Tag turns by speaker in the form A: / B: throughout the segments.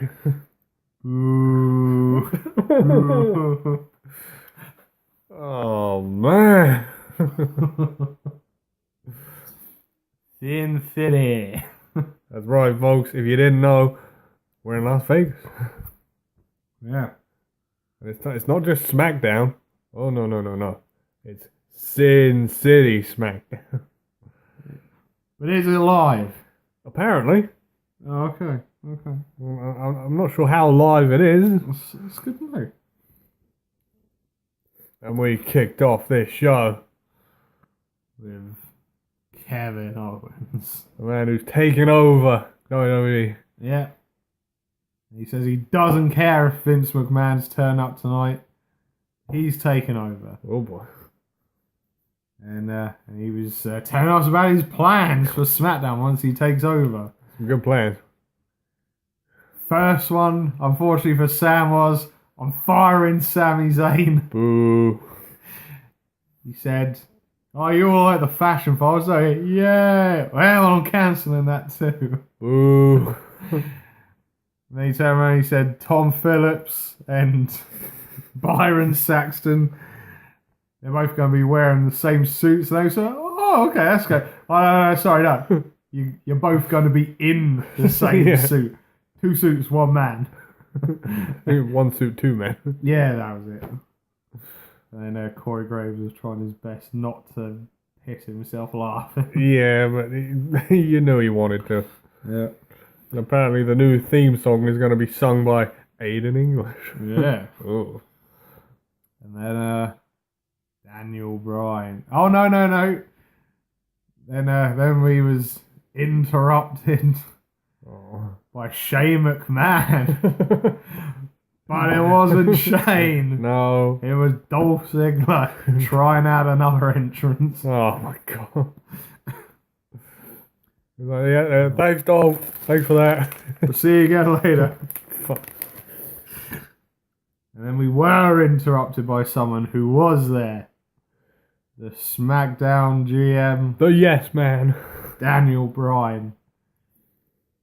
A: No.
B: Ooh. Ooh.
A: Oh, man.
B: Sin City.
A: That's right, folks. If you didn't know, we're in Las Vegas.
B: Yeah.
A: And it's not just Smackdown. Oh, no, no, no, no. It's Sin City Smackdown.
B: But is it live?
A: Apparently.
B: Oh, okay. Okay.
A: I'm not sure how live it is.
B: It's good to know.
A: And we kicked off this show.
B: With Kevin Owens.
A: The man who's taken over WWE.
B: Yeah. He says he doesn't care if Vince McMahon's turn up tonight. He's taken over.
A: Oh, boy.
B: And he was telling us about his plans for SmackDown once he takes over.
A: Some good plans.
B: First one, unfortunately for Sam, was I'm firing Sami Zayn.
A: Boo.
B: He said, "Oh, you all like the fashion files?" So yeah. Well, I'm cancelling that too.
A: Boo.
B: And then he turned around and he said Tom Phillips and Byron Saxton, they're both going to be wearing the same suits. And they said, "Oh, okay, that's good." Oh, no, sorry, no. You're both going to be in the same
A: Yeah.
B: suit. 2 suits, 1 man.
A: One suit, 2 men.
B: Yeah, that was it. And then Corey Graves was trying his best not to piss himself laughing.
A: Yeah, but you knew he wanted to.
B: Yeah.
A: And apparently the new theme song is going to be sung by Aiden English.
B: Yeah.
A: Oh.
B: And then Daniel Bryan. Oh, no. Then we was interrupted
A: Oh.
B: by Shane McMahon. But it wasn't Shane.
A: No.
B: It was Dolph Ziggler trying out another entrance.
A: Oh my god. He's like, yeah, thanks, Dolph. Thanks for that.
B: We'll see you again later.
A: Fuck.
B: And then we were interrupted by someone who was there. The SmackDown GM,
A: The yes man.
B: Daniel Bryan.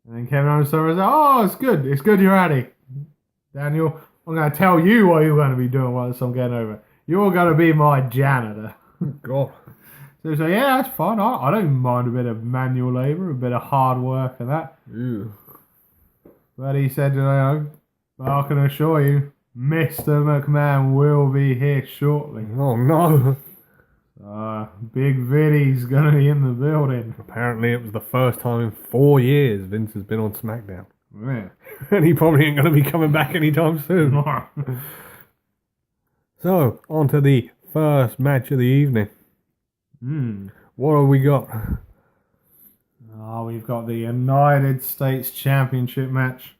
B: And then Kevin Owens said, "Oh, it's good. It's good you're ready. Daniel, I'm going to tell you what you're going to be doing once I'm getting over. You're going to be my janitor."
A: God.
B: So he said, "Yeah, that's fine. I don't mind a bit of manual labour, a bit of hard work and that."
A: Ew.
B: But he said, I can assure you, Mr. McMahon will be here shortly.
A: Oh no.
B: Big Viddy's going to be in the building.
A: Apparently it was the first time in 4 years Vince has been on SmackDown.
B: Yeah.
A: And he probably ain't going to be coming back anytime soon. So, on to the first match of the evening. What have we got?
B: We've got the United States Championship match.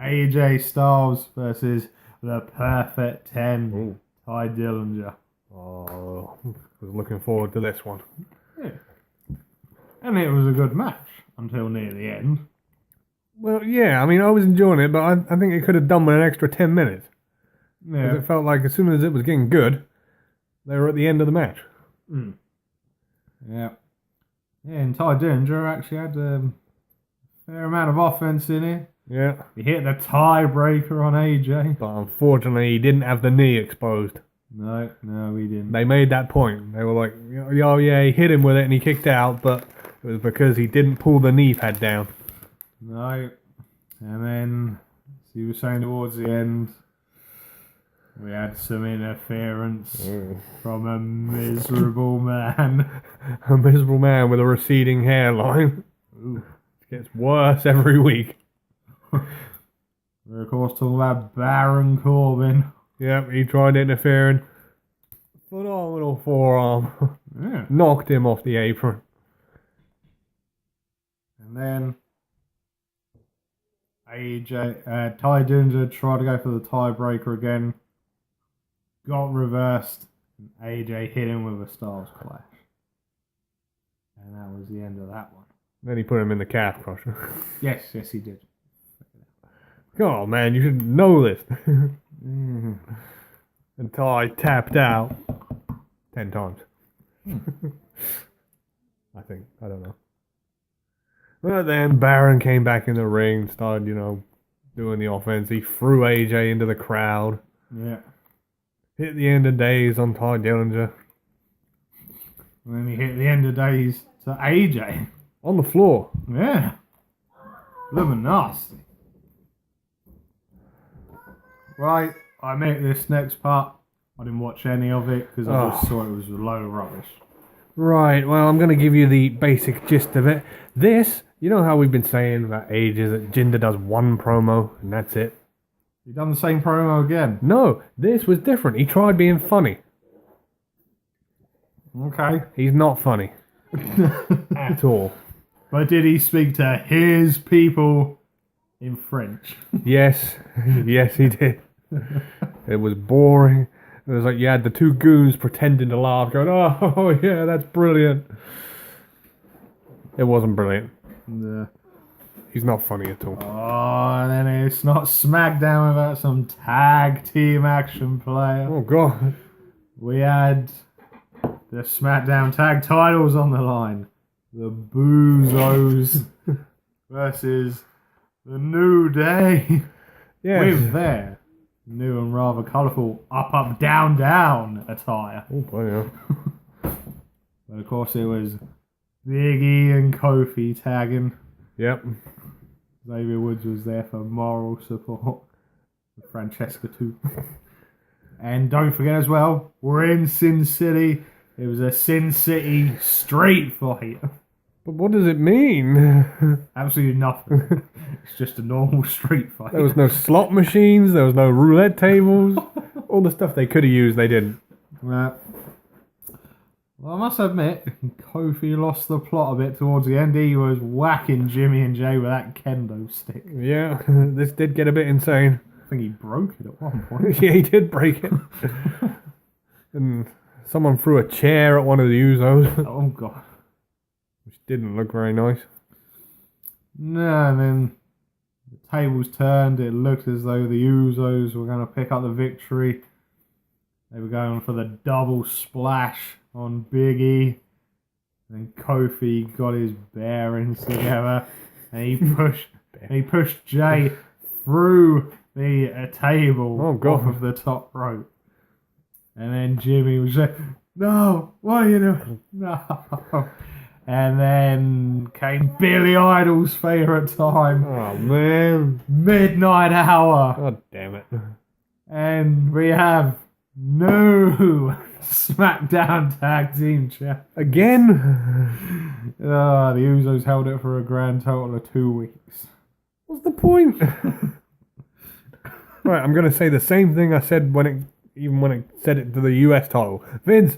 B: AJ Styles versus the Perfect 10,
A: Ooh.
B: Ty Dillinger.
A: Oh, was looking forward to this one.
B: Yeah. And it was a good match until near the end.
A: Well, yeah, I mean, I was enjoying it, but I think it could have done with an extra 10 minutes.
B: Yeah.
A: Because it felt like as soon as it was getting good, they were at the end of the match.
B: Yeah. Yeah, and Ty Dillinger actually had a fair amount of offense in it.
A: Yeah.
B: He hit the tiebreaker on AJ.
A: But unfortunately, he didn't have the knee exposed.
B: No, he didn't.
A: They made that point. They were like, oh yeah, he hit him with it and he kicked out, but it was because he didn't pull the knee pad down.
B: No. And then, as he was saying towards the end, we had some interference from a miserable man.
A: A miserable man with a receding hairline. Ooh. It gets worse every week.
B: We're of course talking about Baron Corbin.
A: Yep, he tried interfering. Phenomenal forearm.
B: Yeah.
A: Knocked him off the apron.
B: And then Ty Dillinger tried to go for the tiebreaker again. Got reversed. And AJ hit him with a Styles Clash. And that was the end of that one.
A: Then he put him in the calf crusher.
B: Yes, he did.
A: Oh man, you should know this. And Ty tapped out 10 times. I think. I don't know. But then Baron came back in the ring, started, doing the offense. He threw AJ into the crowd.
B: Yeah.
A: Hit the end of days on Ty Dillinger.
B: And then he hit the end of days to AJ.
A: On the floor.
B: Yeah. Living nasty. Right, I admit this next part, I didn't watch any of it because I just saw it was a load of rubbish.
A: Right, well, I'm going to give you the basic gist of it. This, you know how we've been saying for ages that Jinder does one promo and that's it?
B: You done the same promo again?
A: No, this was different. He tried being funny.
B: Okay.
A: He's not funny. At all.
B: But did he speak to his people in French?
A: Yes. Yes, he did. It was boring. It was like you had the two goons pretending to laugh, going, oh yeah, that's brilliant. It wasn't brilliant.
B: Yeah.
A: He's not funny at all.
B: Oh, and then it's not Smackdown without some tag team action player.
A: Oh, God.
B: We had the Smackdown tag titles on the line. The Boozos versus the New Day.
A: Yeah.
B: With their new and rather colourful up, down, down attire.
A: Oh, boy, yeah.
B: But of course it was Big E and Kofi tagging.
A: Yep.
B: Xavier Woods was there for moral support. Francesca too. And don't forget as well, we're in Sin City. It was a Sin City street fight.
A: But what does it mean?
B: Absolutely nothing. It's just a normal street fight.
A: There was no slot machines. There was no roulette tables. All the stuff they could have used, they didn't.
B: Well, I must admit, Kofi lost the plot a bit towards the end. He was whacking Jimmy and Jay with that kendo stick.
A: Yeah, this did get a bit insane.
B: I think he broke it at one point.
A: Yeah, he did break it. And someone threw a chair at one of the Usos,
B: Oh, God.
A: which didn't look very nice.
B: No, and then the tables turned. It looked as though the Usos were going to pick up the victory. They were going for the double splash on Big E. And Kofi got his bearings together. And he pushed Jay through the table off of the top rope. And then Jimmy was like, no, what are you doing? No. And then came Billy Idol's favourite time.
A: Oh, man.
B: Midnight Hour.
A: God damn it.
B: And we have no SmackDown Tag Team Champ.
A: Again?
B: The Usos held it for a grand total of 2 weeks.
A: What's the point? Right, I'm going to say the same thing I said when it said it to the US title. Vince,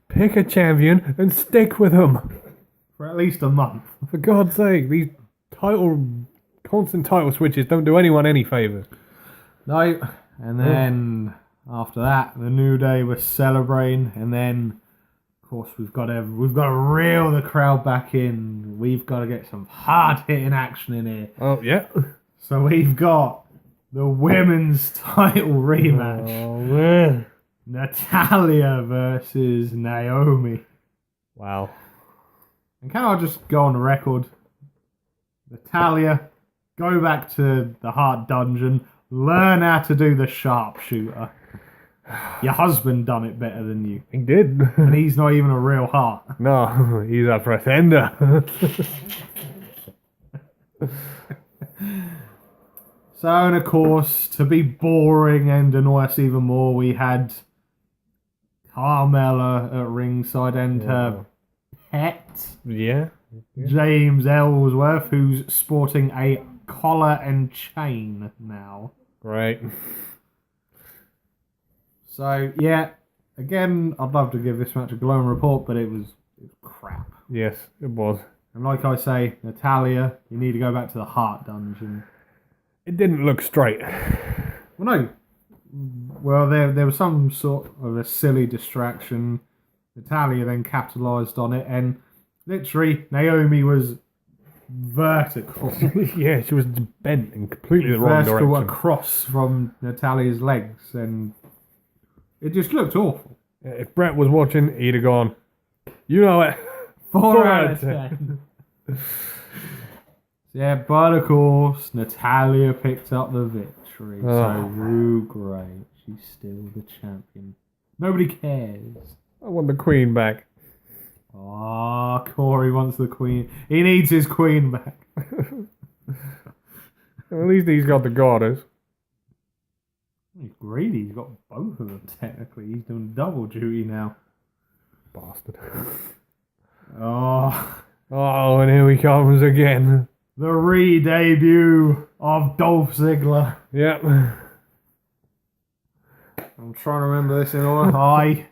A: pick a champion and stick with him.
B: For at least a month.
A: For God's sake, these constant title switches don't do anyone any favours.
B: No. And then after that, the New Day was celebrating, and then of course we've got to reel the crowd back in. We've got to get some hard hitting action in here.
A: Oh, yeah.
B: So we've got the women's title rematch.
A: Oh, man.
B: Natalya versus Naomi.
A: Wow.
B: And can I just go on the record? Natalya, go back to the Heart Dungeon. Learn how to do the sharpshooter. Your husband done it better than you.
A: He did.
B: And he's not even a real heart.
A: No, he's a pretender.
B: So, and of course, to be boring and annoy us even more, we had Carmella at ringside and her pet,
A: Yeah.
B: James Ellsworth, who's sporting a collar and chain now.
A: Right.
B: So, yeah, again, I'd love to give this match a glowing report, but it was crap.
A: Yes, it was.
B: And like I say, Natalya, you need to go back to the Heart Dungeon.
A: It didn't look straight.
B: Well, no. Well, there was some sort of a silly distraction. Natalya then capitalised on it, and literally, Naomi was vertical.
A: Yeah, she was bent in completely the wrong
B: vertical
A: direction.
B: across from Natalya's legs, and it just looked awful.
A: If Brett was watching, he'd have gone, you know it.
B: 4 out of 10. Yeah, but of course, Natalia picked up the victory.
A: Oh.
B: So, woo, great. She's still the champion. Nobody cares.
A: I want the queen back.
B: Ah, Corey wants the queen. He needs his queen back.
A: At least he's got the goddess.
B: He's greedy. He's got both of them, technically. He's doing double duty now.
A: Bastard.
B: Oh,
A: Oh, and here he comes again.
B: the re-debut of Dolph Ziggler.
A: Yep.
B: I'm trying to remember this in order. Right,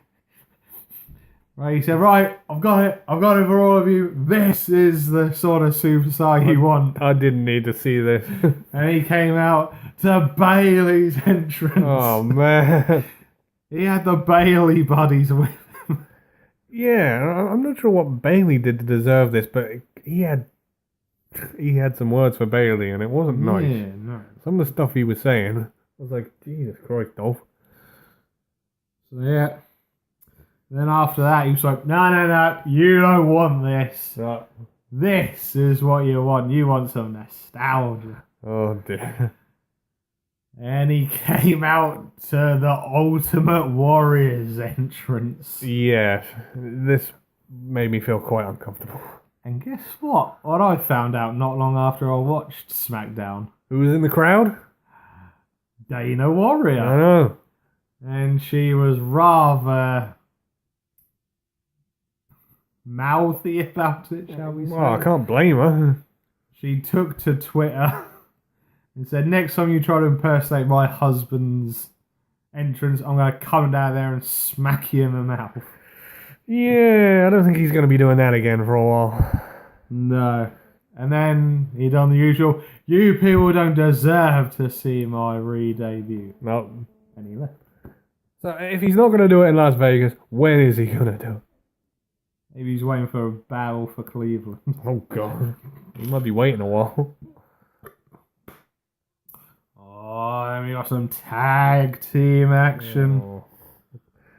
B: he said, right, I've got it for all of you. This is the sort of superstar you want.
A: I didn't need to see this.
B: And he came out to Bailey's entrance.
A: Oh, man.
B: He had the Bailey buddies with him.
A: Yeah, I'm not sure what Bailey did to deserve this, but he had some words for Bailey, and it wasn't nice.
B: Yeah, no.
A: Some of the stuff he was saying, I was like, Jesus Christ, Dolph.
B: So, yeah. Then after that, he was like, no, you don't want this.
A: Right.
B: This is what you want. You want some nostalgia.
A: Oh, dear.
B: And he came out to the Ultimate Warrior's entrance.
A: Yeah, this made me feel quite uncomfortable.
B: And guess what? What I found out not long after I watched Smackdown.
A: Who was in the crowd?
B: Dana Warrior.
A: I know.
B: And she was rather mouthy about it, shall we say.
A: Well, I can't blame her.
B: She took to Twitter and said, next time you try to impersonate my husband's entrance, I'm going to come down there and smack you in the mouth.
A: Yeah, I don't think he's going to be doing that again for a while.
B: No. And then he done the usual, you people don't deserve to see my re-debut.
A: No.
B: And he left.
A: So if he's not going to do it in Las Vegas, when is he going to do it?
B: Maybe he's waiting for a battle for Cleveland.
A: Oh, God. He might be waiting a while.
B: Oh, and we got some tag team action.
A: Oh.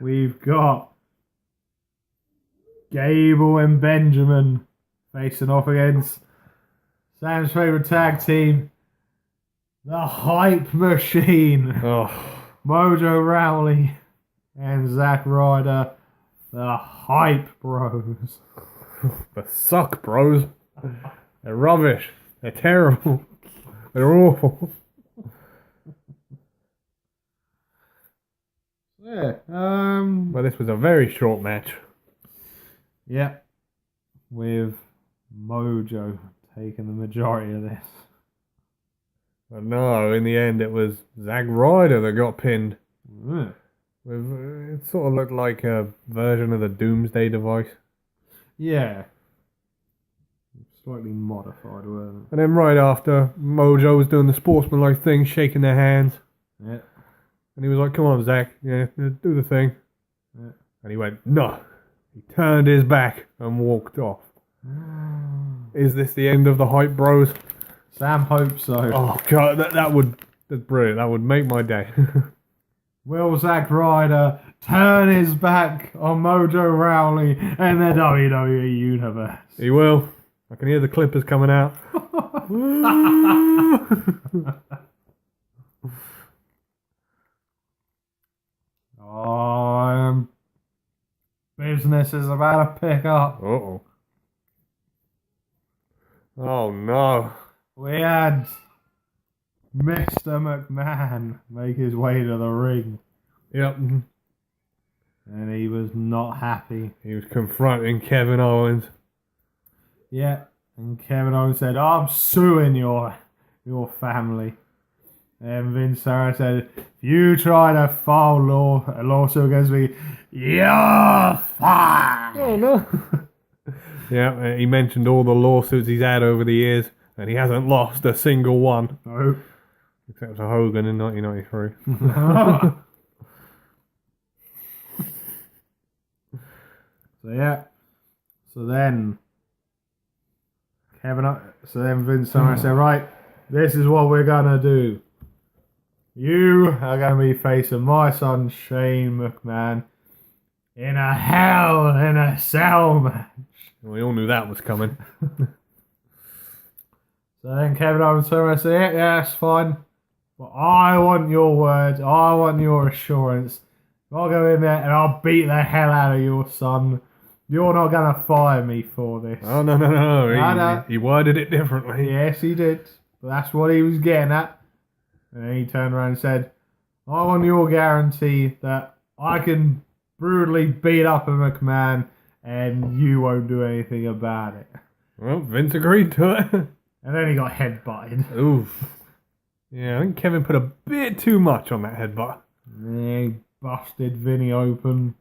B: We've got Gable and Benjamin facing off against Sam's favourite tag team, the Hype Machine.
A: Oh.
B: Mojo Rawley and Zack Ryder, the Hype Bros.
A: They suck, bros. They're rubbish. They're terrible. They're awful.
B: Yeah.
A: But this was a very short match.
B: Yeah. With Mojo taking the majority of this.
A: But no, in the end it was Zack Ryder that got pinned.
B: Yeah.
A: It sort of looked like a version of the Doomsday device.
B: Yeah. Slightly modified, wasn't
A: And then right after, Mojo was doing the sportsmanlike thing, shaking their hands.
B: it? Yeah.
A: And he was like, come on, Zack, yeah, do the thing.
B: Yeah.
A: And he went, no. He turned his back and walked off. Is this the end of the Hype Bros?
B: Sam hopes so.
A: Oh, God, that's brilliant. That would make my day.
B: Will Zack Ryder turn his back on Mojo Rawley and the WWE Universe?
A: He will. I can hear the Clippers coming out.
B: Oh, business is about to pick up.
A: Uh-oh. Oh, no.
B: We had Mr. McMahon make his way to the ring,
A: Yep.
B: and he was not happy.
A: He was confronting Kevin Owens.
B: Yeah, and Kevin Owens said, I'm suing your family. And Vince McMahon said, if you try to file a lawsuit against me, you're fired.
A: Oh, no. Yeah, he mentioned all the lawsuits he's had over the years, and he hasn't lost a single one.
B: No.
A: Except for Hogan in 1993.
B: So yeah. So then Vince McMahon said, right, this is what we're gonna do. You are gonna be facing my son Shane McMahon in a Hell in a Cell match.
A: We all knew that was coming.
B: So then Kevin Owens turned around and said, yeah, that's fine. But I want your word. I want your assurance. I'll go in there and I'll beat the hell out of your son. You're not going to fire me for this.
A: Oh, no.
B: No.
A: He worded it differently.
B: Yes, he did. But that's what he was getting at. And then he turned around and said, I want your guarantee that I can brutally beat up a McMahon and you won't do anything about it.
A: Well, Vince agreed to it.
B: And then he got headbutted.
A: Oof. Yeah, I think Kevin put a bit too much on that headbutt.
B: Yeah, he busted Vinny open.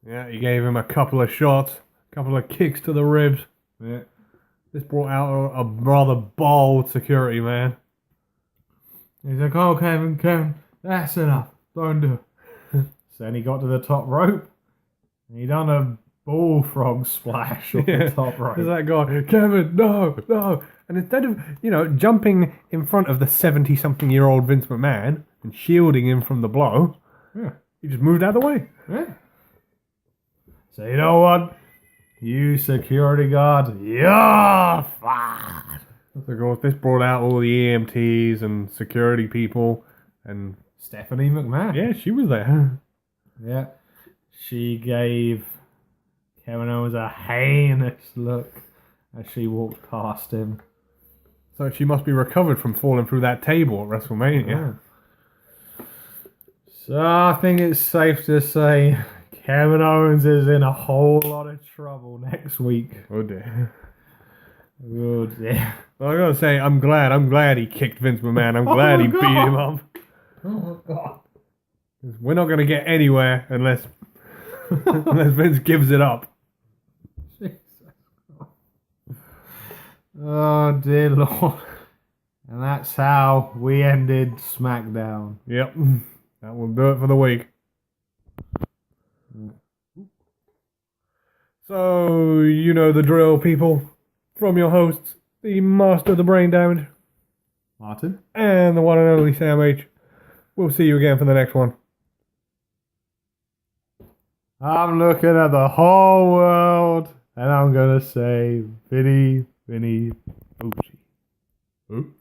A: Yeah, he gave him a couple of shots, a couple of kicks to the ribs.
B: Yeah.
A: This brought out a rather bold security man.
B: He's like, oh, Kevin, that's enough. Don't do it. So then he got to the top rope. And he done a bullfrog splash off the top rope.
A: There's that guy, Kevin, no. And instead of, jumping in front of the 70-something-year-old Vince McMahon and shielding him from the blow, he just moved out of the way.
B: Yeah. So you know what? You security guard, you're fired.
A: Of course, this brought out all the EMTs and security people, and
B: Stephanie McMahon.
A: yeah, she was there.
B: Yeah. She gave Kevin Owens a heinous look as she walked past him.
A: So she must be recovered from falling through that table at WrestleMania.
B: Yeah. So I think it's safe to say Kevin Owens is in a whole lot of trouble next week.
A: Oh dear.
B: Oh dear.
A: Well, I gotta say, I'm glad he kicked Vince McMahon. I'm glad he beat him up.
B: Oh God.
A: We're not gonna get anywhere unless Vince gives it up.
B: Jesus. Oh dear Lord. And that's how we ended Smackdown.
A: Yep. That will do it for the week. So, you know the drill, people. From your hosts, the master of the brain damage,
B: Martin?
A: and the one and only Sam H. We'll see you again for the next one.
B: I'm looking at the whole world, and I'm gonna say, Vinny, Boochie.
A: Ooh.